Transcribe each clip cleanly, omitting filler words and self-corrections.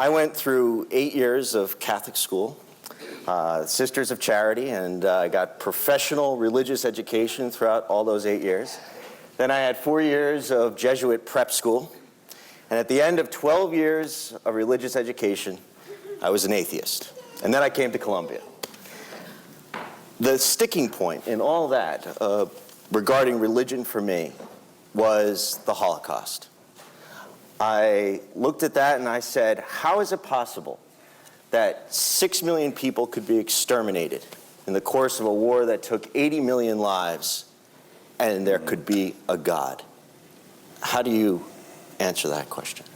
I went through 8 years of Catholic school, Sisters of Charity, and I got professional religious education throughout all those 8 years. Then I had 4 years of Jesuit prep school. And at the end of 12 years of religious education, I was an atheist. And then I came to Columbia. The sticking point in all that regarding religion for me was the Holocaust. I looked at that and I said, how is it possible that 6 million people could be exterminated in the course of a war that took 80 million lives, and there could be a God? How do you answer that question?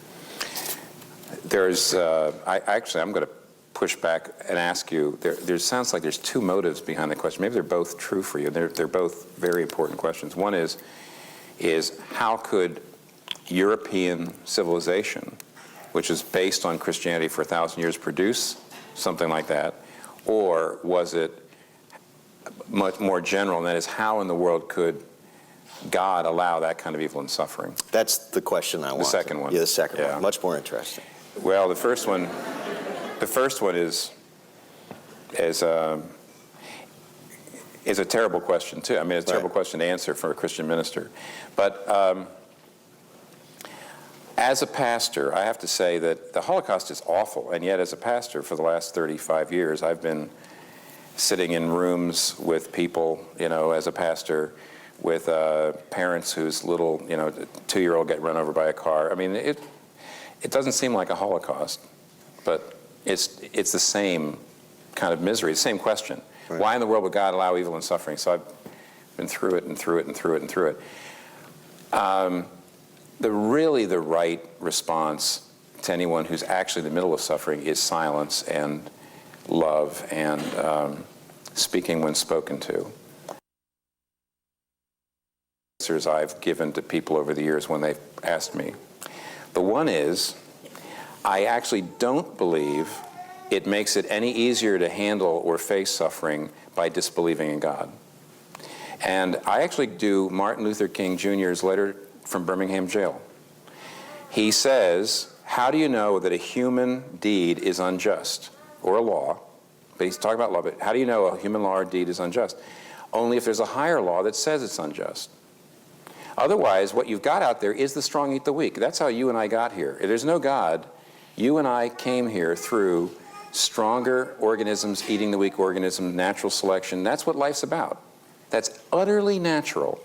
I'm going to push back and ask you, there sounds like there's two motives behind the question. Maybe they're both true for you. They're both very important questions. One is how could European civilization, which is based on Christianity for 1,000 years, produce something like that? Or was it much more general, and that is, how in the world could God allow that kind of evil and suffering? That's the question I want. The second one. Yeah, the second one. Much more interesting. Well, the first one is a terrible question, too. I mean, it's a terrible question to answer for a Christian minister. But as a pastor, I have to say that the Holocaust is awful, and yet as a pastor for the last 35 years, I've been sitting in rooms with people, as a pastor, with parents whose little, 2-year-old get run over by a car. I mean, it doesn't seem like a Holocaust, but it's the same kind of misery, the same question. Right. Why in the world would God allow evil and suffering? So I've been through it and through it and through it and through it. The right response to anyone who's actually in the middle of suffering is silence and love and speaking when spoken to. Answers I've given to people over the years when they've asked me. The one is, I actually don't believe it makes it any easier to handle or face suffering by disbelieving in God. And I actually do Martin Luther King Jr.'s letter from Birmingham jail. He says, how do you know that a human deed is unjust, or a law? But he's talking about love. How do you know a human law or deed is unjust? Only if there's a higher law that says it's unjust. Otherwise, what you've got out there is the strong eat the weak. That's how you and I got here. If there's no God, you and I came here through stronger organisms eating the weak organisms, natural selection. That's what life's about. That's utterly natural.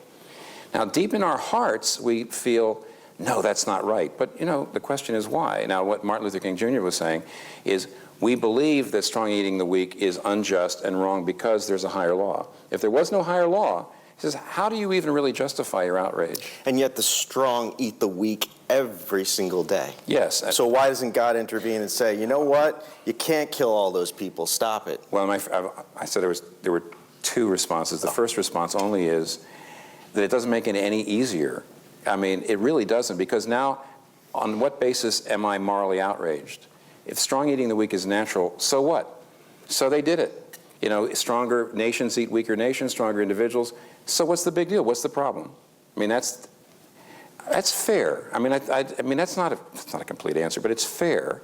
Now, deep in our hearts, we feel, no, that's not right. But, the question is why? Now, what Martin Luther King Jr. was saying is, we believe that strong eating the weak is unjust and wrong because there's a higher law. If there was no higher law, he says, how do you even really justify your outrage? And yet the strong eat the weak every single day. Yes. So why doesn't God intervene and say, you know what? You can't kill all those people. Stop it. Well, I said there were two responses. The first response only is that it doesn't make it any easier. I mean, it really doesn't, because now, on what basis am I morally outraged? If strong eating the weak is natural, so what? So they did it. Stronger nations eat weaker nations, stronger individuals. So what's the big deal? What's the problem? I mean, that's fair. I mean, that's not a complete answer, but it's fair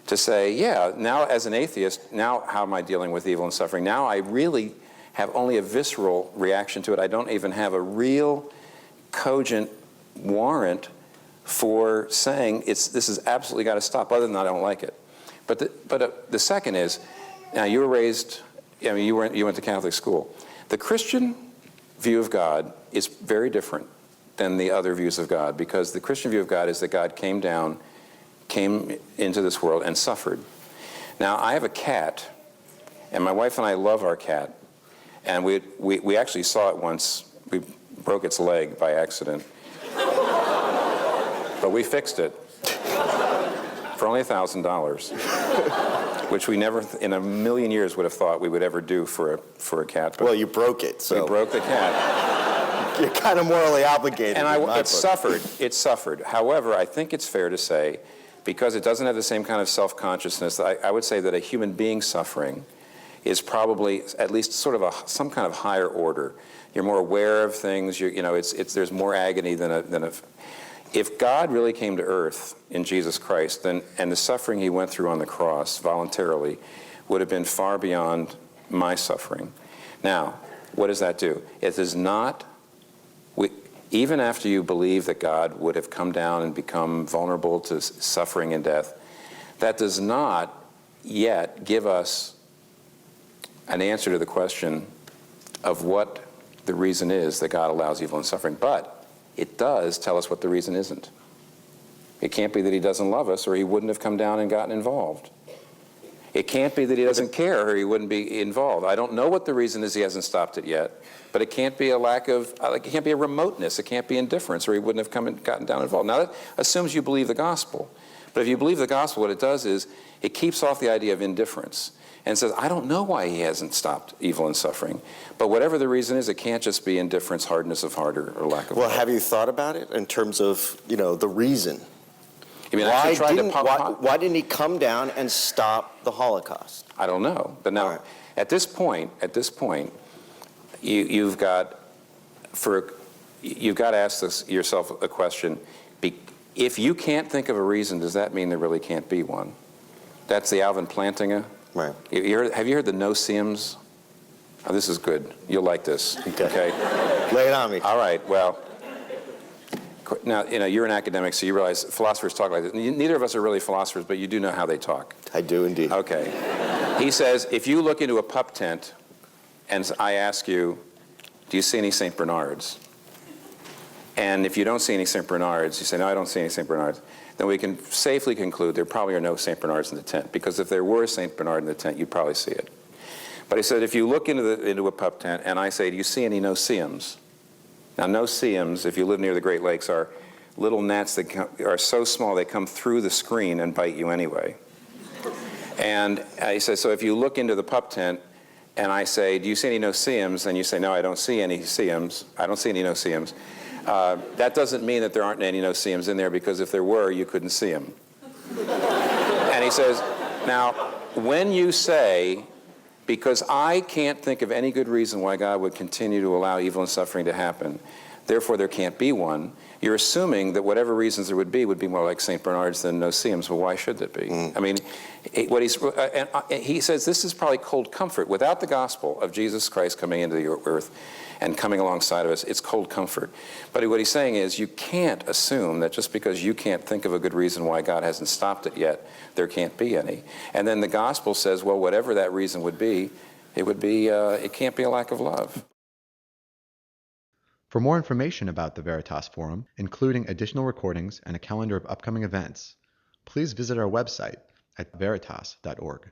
to say, yeah, now as an atheist, now how am I dealing with evil and suffering? Now I really have only a visceral reaction to it. I don't even have a real cogent warrant for saying this has absolutely got to stop, other than I don't like it. But the second is, now you were raised, you went to Catholic school. The Christian view of God is very different than the other views of God, because the Christian view of God is that God came into this world and suffered. Now, I have a cat, and my wife and I love our cat, and we actually saw it once. We broke its leg by accident, but we fixed it for only $1,000, which we never in a million years would have thought we would ever do for a cat. But well, you broke it, so we broke the cat. You're kind of morally obligated. And it suffered. However, I think it's fair to say, because it doesn't have the same kind of self-consciousness, I would say that a human being suffering is probably at least sort of some kind of higher order. You're more aware of things. There's more agony than If God really came to earth in Jesus Christ, then, and the suffering he went through on the cross voluntarily would have been far beyond my suffering. Now, what does that do? It does not, even after you believe that God would have come down and become vulnerable to suffering and death, that does not yet give us an answer to the question of what the reason is that God allows evil and suffering. But it does tell us what the reason isn't. It can't be that he doesn't love us, or he wouldn't have come down and gotten involved. It can't be that he doesn't care, or he wouldn't be involved. I don't know what the reason is he hasn't stopped it yet, but it can't be a lack of, it can't be a remoteness, it can't be indifference, or he wouldn't have come and gotten down involved. Now that assumes you believe the gospel. But if you believe the gospel, what it does is it keeps off the idea of indifference and says, I don't know why he hasn't stopped evil and suffering. But whatever the reason is, it can't just be indifference, hardness of heart, or lack of Well, love. have you thought about it in terms of, the reason? I mean, Why didn't he come down and stop the Holocaust? I don't know. But now, Right. at this point, you've got to ask yourself a question. If you can't think of a reason, does that mean there really can't be one? That's the Alvin Plantinga. Right. Have you heard the no-seems? Oh, this is good. You'll like this. Okay. Lay it on me. All right. Well, now, you're an academic, so you realize philosophers talk like this. Neither of us are really philosophers, but you do know how they talk. I do indeed. Okay. He says, if you look into a pup tent and I ask you, do you see any St. Bernards? And if you don't see any St. Bernards, you say, no, I don't see any St. Bernards, then we can safely conclude there probably are no St. Bernards in the tent, because if there were a St. Bernard in the tent, you'd probably see it. But he said, if you look into a pup tent and I say, do you see any no-see-ums? Now, no-see-ums, if you live near the Great Lakes, are little gnats that are so small they come through the screen and bite you anyway. And he says, so if you look into the pup tent and I say, do you see any no-see-ums? And you say, no, I don't see any see-ums. I don't see any no-see-ums. That doesn't mean that there aren't any no-see-ums in there, because if there were, you couldn't see them. And he says, now, when you say, because I can't think of any good reason why God would continue to allow evil and suffering to happen, therefore there can't be one, you're assuming that whatever reasons there would be more like St. Bernards than no-see-ums. Well, why should it be? I mean, he says this is probably cold comfort. Without the gospel of Jesus Christ coming into the earth and coming alongside of us, it's cold comfort. But what he's saying is you can't assume that just because you can't think of a good reason why God hasn't stopped it yet, there can't be any. And then the gospel says, well, whatever that reason would be, it can't be a lack of love. For more information about the Veritas Forum, including additional recordings and a calendar of upcoming events, please visit our website at veritas.org.